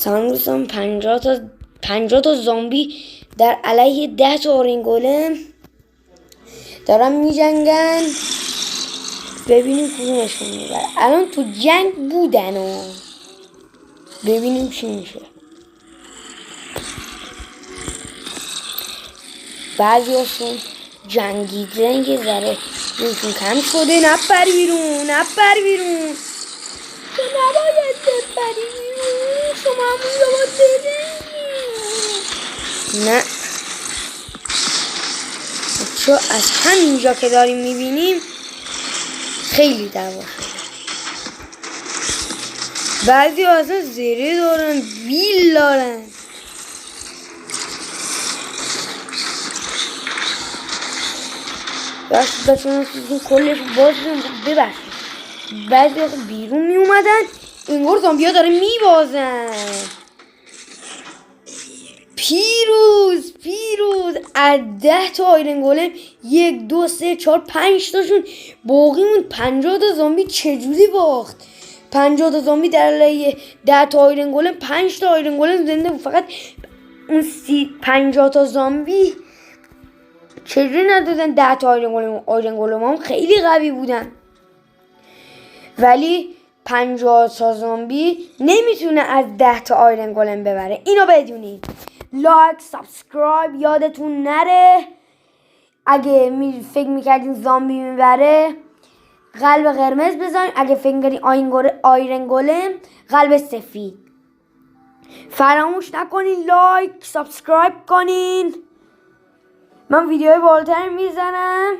سلام دوستان، 50 تا زامبی در علیه 10 تا اورنگولم دارن میجنگن. ببینیم کدومشون میبره. الان تو جنگ بودن و ببینیم چی میشه. بعضی هاشون جنگیدن که ذره روشون کم شده. نپر بیرون، نپر بیرون، تو نباید بپری بیرون، شما همونجا باید بجنگی. نه، چون از همینجا که داریم میبینیم خیلی دعوا شده. بعضی اصلا زره دارن، بیل دارن. چون کلش باز ببخشید. بعضی اصلا بیرون می اومدن، انگار زامبیا داره میبازن. پیروز از 10 تا آیرن گولم 1 2 3 4 5 تاشون باقی موند. 50 تا زامبی چجوری باخت؟ 50 تا زامبی در علیه 10 تا آیرن گولم، 5 تا آیرن گولم زنده بود. فقط اون 50 تا زامبی چجوری ندادن 10 تا آیرن گولم هم خیلی قوی بودن. ولی 50 تا زامبی نمیتونه از 10 تا آیرن گولم ببره. اینو بدونید. لایک، سابسکرایب یادتون نره. اگه فکر میکردین زامبی میبره قلب قرمز بزنین. اگه فکر میکردین آیرن گولم قلب سفید. فراموش نکنین لایک، سابسکرایب کنین. من ویدیوهای بالاتر میزنم.